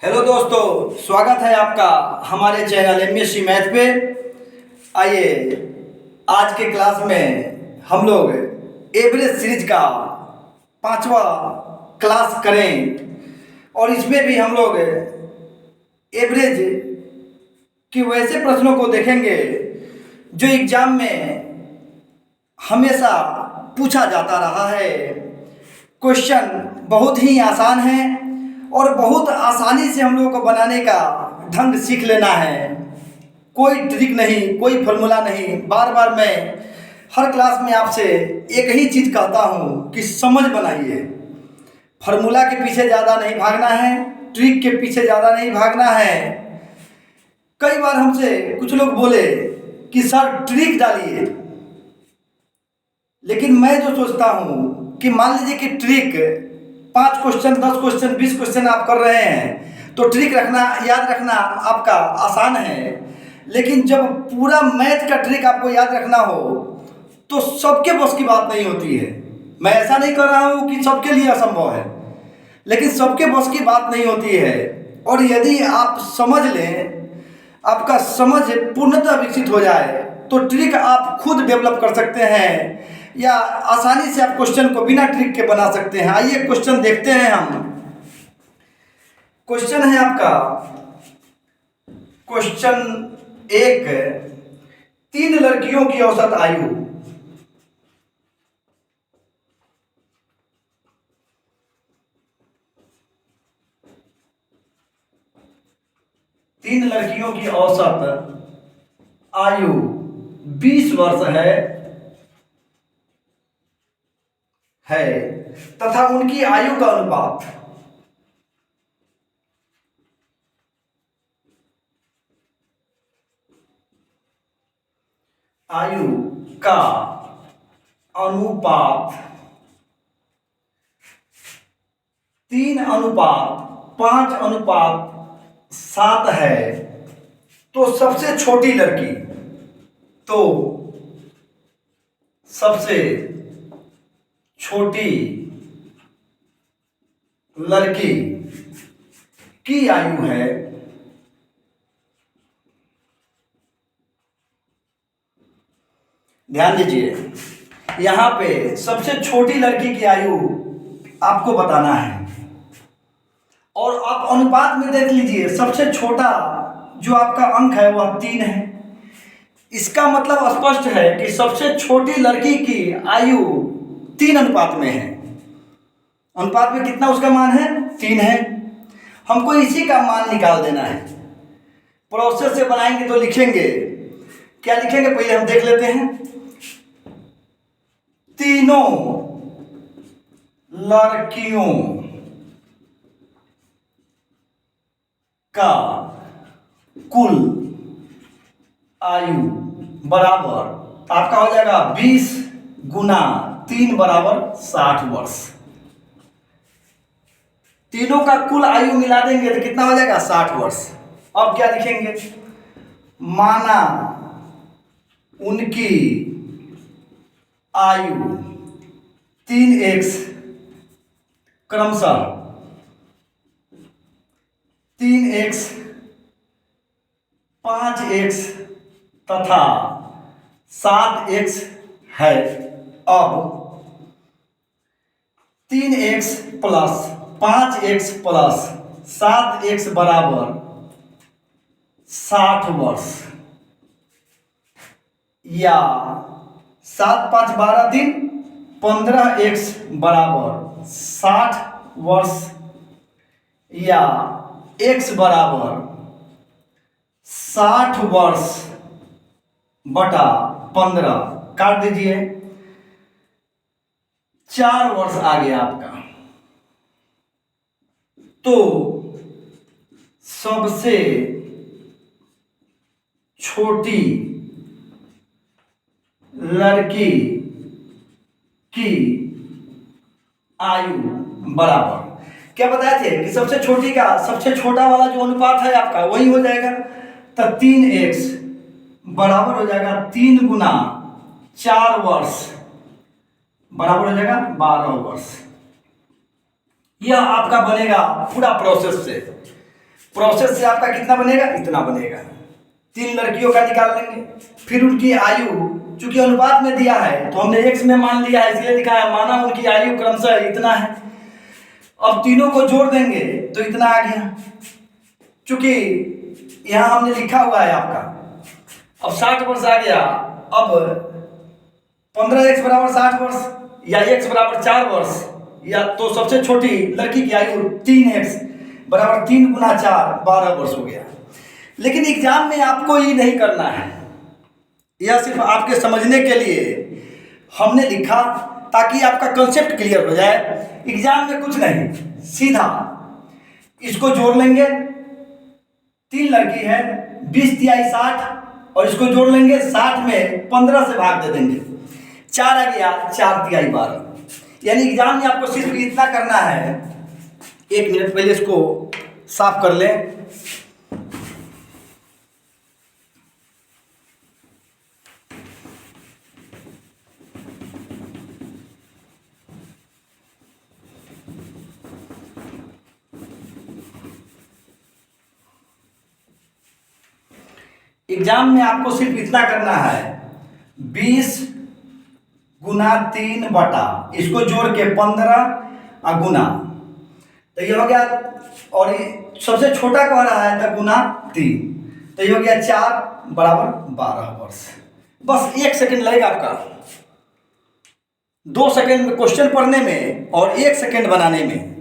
Hello दोस्तों, स्वागत है आपका हमारे चैनल एमएससी मैथ पे। आइए आज के क्लास में हम लोग एवरेज सीरीज का 5वां क्लास करें और इसमें भी हम लोग एवरेज के वैसे प्रश्नों को देखेंगे जो एग्जाम में हमेशा पूछा जाता रहा है। क्वेश्चन बहुत ही आसान है और बहुत आसानी से हम लोगों को बनाने का ढंग सीख लेना है। कोई ट्रिक नहीं, कोई फॉर्मूला नहीं। बार बार मैं हर क्लास में आपसे एक ही चीज़ कहता हूँ कि समझ बनाइए। फार्मूला के पीछे ज़्यादा नहीं भागना है, ट्रिक के पीछे ज़्यादा नहीं भागना है। कई बार हमसे कुछ लोग बोले कि सर ट्रिक डालिए, लेकिन मैं जो सोचता हूँ कि मान लीजिए कि ट्रिक 5 क्वेश्चन, 10 क्वेश्चन, 20 क्वेश्चन आप कर रहे हैं तो ट्रिक रखना, याद रखना आपका आसान है। लेकिन जब पूरा मैथ का ट्रिक आपको याद रखना हो तो सबके बस की बात नहीं होती है। मैं ऐसा नहीं कर रहा हूँ कि सबके लिए असंभव है, लेकिन सबके बस की बात नहीं होती है। और यदि आप समझ लें, आपका समझ पूर्णतः विकसित हो जाए तो ट्रिक आप खुद डेवलप कर सकते हैं या आसानी से आप क्वेश्चन को बिना ट्रिक के बना सकते हैं। आइए क्वेश्चन देखते हैं हम। क्वेश्चन है आपका क्वेश्चन 1, 3 लड़कियों की औसत आयु। तीन लड़कियों की औसत आयु 20 वर्ष है तथा उनकी आयु का अनुपात आयु का अनुपात 3:5:7 है। तो सबसे छोटी लड़की, तो सबसे छोटी लड़की की आयु है ध्यान दीजिए, यहां पे सबसे छोटी लड़की की आयु आपको बताना है और आप अनुपात में देख लीजिए। सबसे छोटा जो आपका अंक है वह 3 है। इसका मतलब स्पष्ट है कि सबसे छोटी लड़की की आयु 3 अनुपात में है। अनुपात में कितना उसका मान है? 3 है। हमको इसी का मान निकाल देना है। प्रोसेस से बनाएंगे तो लिखेंगे, क्या लिखेंगे पहले हम देख लेते हैं। तीनों लड़कियों का कुल आयु बराबर आपका हो जाएगा 20 गुना 3 बराबर 60 वर्ष। तीनों का कुल आयु मिला देंगे तो कितना हो जाएगा? 60 वर्ष। अब क्या लिखेंगे? माना उनकी आयु 3x क्रमशः 3x 5x तथा 7x है। अब 3x plus 5x plus 7x बराबर 60 वर्ष, या 7 5 12 दिन 15x बराबर 60 वर्ष, या x बराबर 60 वर्ष बटा 15 काट दीजिए, 4 वर्ष आ गया आपका। तो सबसे छोटी लड़की की आयु बराबर क्या बताए थे कि सबसे छोटी का सबसे छोटा वाला जो अनुपात है आपका वही हो जाएगा। तो 3x बराबर हो जाएगा 3 गुना 4 वर्ष बराबर हो जाएगा 12 वर्ष। यह आपका बनेगा पूरा प्रोसेस से। प्रोसेस से आपका कितना बनेगा, इतना बनेगा। 3 लड़कियों का निकाल लेंगे, फिर उनकी आयु चूंकि अनुपात में दिया है तो हमने x में मान लिया है, इसलिए लिखा है माना उनकी आयु क्रमशः इतना है। अब तीनों को जोड़ देंगे तो इतना आ गया, चूंकि यहाँ हमने लिखा हुआ है आपका। अब 60 वर्ष आ गया। अब 15x बराबर 60 वर्ष या x बराबर 4 वर्ष, या तो सबसे छोटी लड़की की आयु 3x बराबर 3 गुना 4 12 वर्ष हो गया। लेकिन एग्जाम में आपको ये नहीं करना है, यह सिर्फ आपके समझने के लिए हमने लिखा ताकि आपका कंसेप्ट क्लियर हो जाए। एग्जाम में कुछ नहीं, सीधा इसको जोड़ लेंगे। 3 लड़की है, 20 तिहाई 60, और इसको जोड़ लेंगे 60 में 15 से भाग दे देंगे, 4 आ गया, 4 तिहाई 12। यानी एग्जाम में आपको सिर्फ इतना करना है। 1 मिनट पहले इसको साफ कर लें। एग्जाम में आपको सिर्फ इतना करना है, 20 गुना 3 बटा, इसको जोड़ के 15 गुना, तो ये हो गया। और ये सबसे छोटा कह रहा है तो गुना 3, तो ये हो गया 4 बराबर 12 वर्ष। बस 1 सेकंड लगेगा आपका, 2 सेकंड में क्वेश्चन पढ़ने में और 1 सेकंड बनाने में,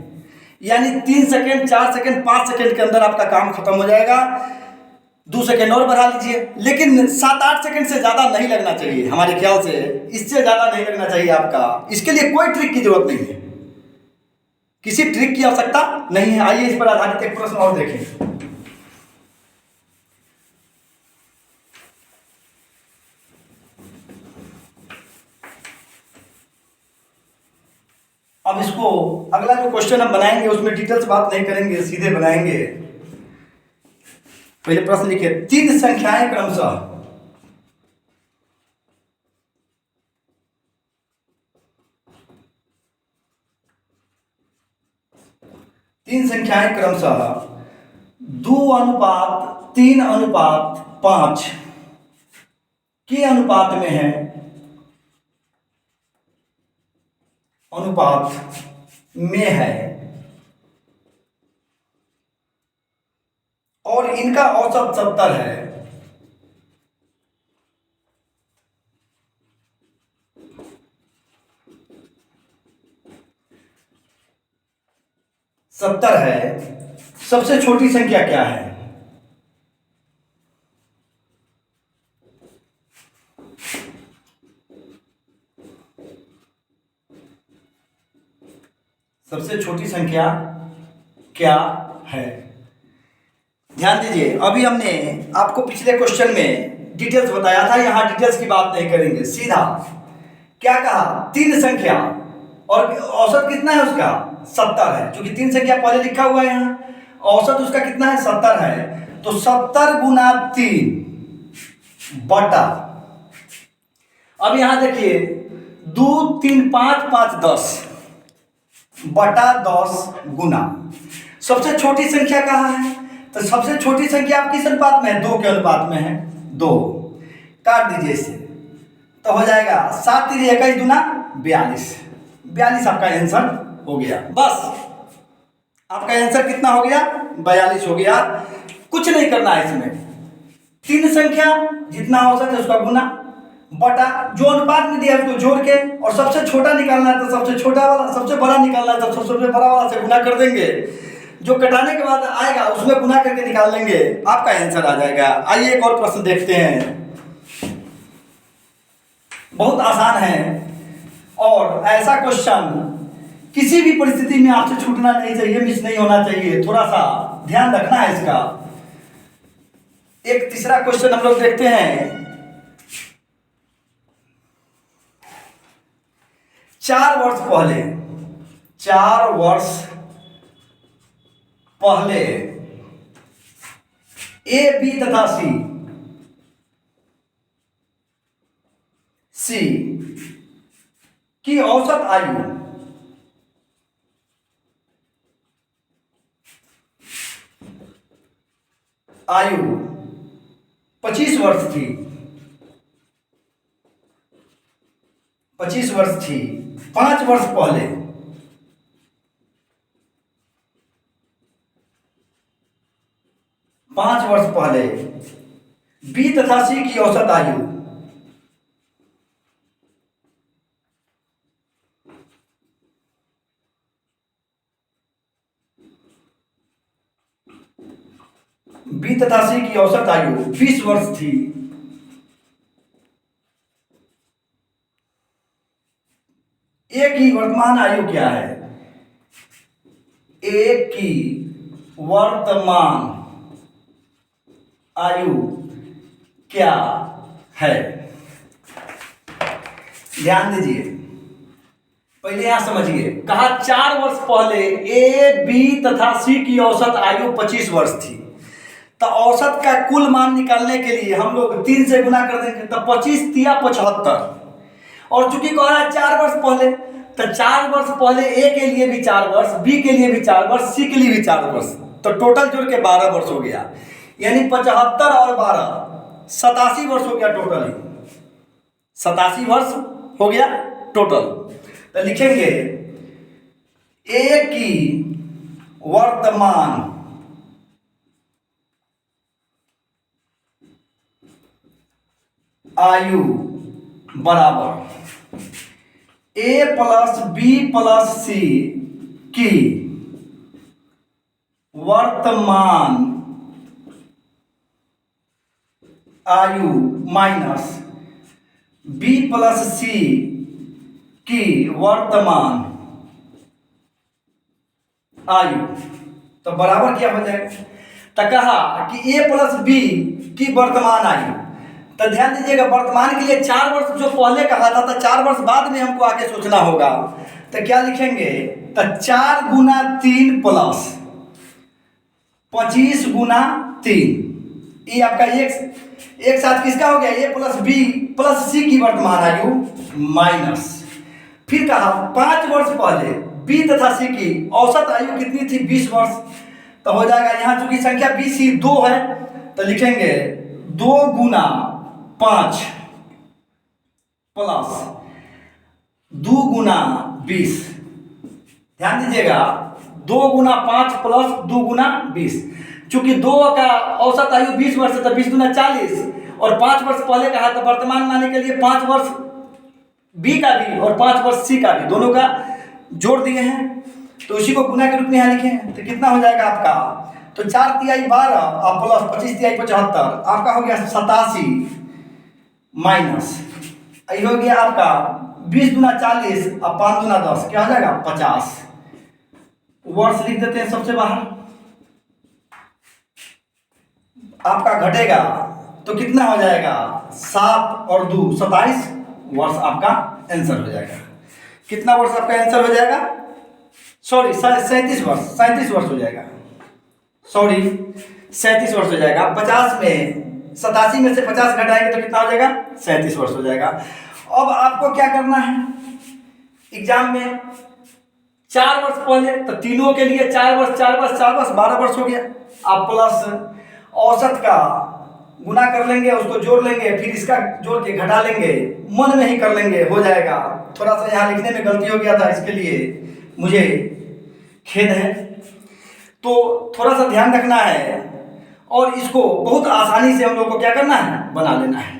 यानी 3 सेकंड 4 सेकंड 5 सेकंड के अंदर आपका काम खत्म हो जाएगा। 2 सेकंड और बढ़ा लीजिए, लेकिन 7-8 सेकंड से ज़्यादा नहीं लगना चाहिए, हमारे ख्याल से इससे ज़्यादा नहीं लगना चाहिए आपका। इसके लिए कोई ट्रिक की जरूरत नहीं है, किसी ट्रिक की आवश्यकता नहीं है। आइए इस पर आधारित एक प्रश्न और देखें। अब इसको अगला जो क्वेश्चन हम बनाएंगे उसमें डिटेल्स बात नहीं करेंगे, सीधे बनाएंगे। पहले प्रश्न लिखिए, 3 संख्याएं क्रमशः 2:3:5 के अनुपात में है, और इनका औसत 70 है। सबसे छोटी संख्या क्या है? सबसे छोटी संख्या क्या है? ध्यान दीजिए, अभी हमने आपको पिछले क्वेश्चन में डिटेल्स बताया था, यहां डिटेल्स की बात नहीं करेंगे, सीधा क्या कहा, 3 संख्या और औसत कितना है उसका, 70 है। क्योंकि 3 संख्या पहले लिखा हुआ है, यहाँ औसत उसका कितना है, 70 है। तो 70 गुना 3 बटा, अब यहां देखिए 2 3 5 5 10 बटा 10 गुना, सबसे छोटी संख्या कहाँ है? तो सबसे छोटी संख्या आप किस अनुपात में है, 2 के अनुपात में है, 2। काट दीजिए इसे, तो हो जाएगा 7 3 21 दूना 42, 42 आपका आंसर हो गया। बस आपका आंसर कितना हो गया, 42 हो गया। कुछ नहीं करना है इसमें, 3 संख्या जितना औसत है उसका गुना बटा जो अनुपात में दिया है उसको जोड़ के, और सबसे छोटा निकालना है तो सबसे छोटा वाला, सबसे बड़ा निकालना है तो सबसे बड़ा वाला से गुना कर देंगे, जो कटाने के बाद आएगा उसमें गुना करके निकाल लेंगे, आपका आंसर आ जाएगा। आइए एक और प्रश्न देखते हैं, बहुत आसान है, और ऐसा क्वेश्चन किसी भी परिस्थिति में आपसे छूटना नहीं चाहिए, मिस नहीं होना चाहिए, थोड़ा सा ध्यान रखना है इसका। एक तीसरा क्वेश्चन हम लोग देखते हैं, 4 वर्ष पहले ए बी तथा सी की औसत आयु आयु 25 वर्ष थी, 25 वर्ष थी 5 वर्ष पहले, 5 वर्ष पहले बी तथा सी की औसत आयु बी तथा सी की औसत आयु 20 वर्ष थी। ए की वर्तमान आयु क्या है? ए की वर्तमान आयु क्या है? ध्यान दीजिए, पहले यहां समझिए। कहा 4 वर्ष पहले ए बी तथा सी की औसत आयु 25 वर्ष थी। तो औसत का कुल मान निकालने के लिए हम लोग 3 से गुना कर देंगे, तो 25 तिया 75। और चूंकि कह रहा है 4 वर्ष पहले, तो 4 वर्ष पहले ए के लिए भी 4 वर्ष, बी के लिए भी 4 वर्ष, सी के लिए भी 4 वर्ष, तो टोटल जोड़ के 12 वर्ष हो गया। यानी 75 और 12 87 वर्ष हो गया टोटल, 87 वर्ष हो गया टोटल। तो लिखेंगे ए की वर्तमान आयु बराबर ए प्लस बी प्लस सी की वर्तमान आयु माइनस बी प्लस सी की वर्तमान आयु, तो बराबर क्या हो जाएगा? तो कहा कि ए प्लस बी की वर्तमान आयु। तो ध्यान दीजिएगा, वर्तमान के लिए 4 वर्ष जो पहले कहा था, तो 4 वर्ष बाद में हमको आगे सोचना होगा। तो क्या लिखेंगे? तो 4 गुना 3 प्लस 25 गुना 3, ये आपका एक साथ किसका हो गया? ए प्लस बी प्लस सी की वर्तमान आयु माइनस, फिर कहा 5 वर्ष पहले बी तथा सी की औसत आयु कितनी थी? 20 वर्ष। तो हो जाएगा, यहाँ चूंकि संख्या बी सी 2 है, तो लिखेंगे 2 गुना 5 प्लस 2 गुना 20। ध्यान दीजिएगा, 2 गुना 5 प्लस 2 गुना 20। चूंकि 2 का औसत आयु 20 वर्ष है, तो 20 गुना 40, और 5 वर्ष पहले का है, तो वर्तमान मानने के लिए 5 वर्ष बी का भी और 5 वर्ष सी का भी, दोनों का जोड़ दिए हैं, तो उसी को गुना के रूप में यहाँ लिखे हैं। तो कितना हो जाएगा आपका? तो 4 तिहाई 12 और प्लस 25 तिहाई 75, आपका हो गया 87 माइनस, ये हो गया आपका 20 गुना 40 और 5 गुना 10, क्या हो जाएगा? 50 वर्ष लिख देते हैं सबसे बाहर। आपका घटेगा तो कितना हो जाएगा? 7 और 2 27 वर्ष आपका आंसर हो जाएगा। कितना वर्ष आपका आंसर हो जाएगा? सॉरी 37 वर्ष, 37 वर्ष हो जाएगा, सॉरी 37 वर्ष हो जाएगा। 50 में 87 में से 50 घटाएंगे तो कितना हो जाएगा? 37 वर्ष हो जाएगा। अब आपको क्या करना है एग्जाम में? 4 वर्ष पहले, तो तीनों के लिए 4 वर्ष 4 वर्ष 4 वर्ष 12 वर्ष हो गया। आप प्लस औसत का गुना कर लेंगे, उसको जोड़ लेंगे, फिर इसका जोड़ के घटा लेंगे, मन में ही कर लेंगे, हो जाएगा। थोड़ा सा यहाँ लिखने में गलती हो गया था, इसके लिए मुझे खेद है। तो थोड़ा सा ध्यान रखना है, और इसको बहुत आसानी से हम लोग को क्या करना है? बना लेना है।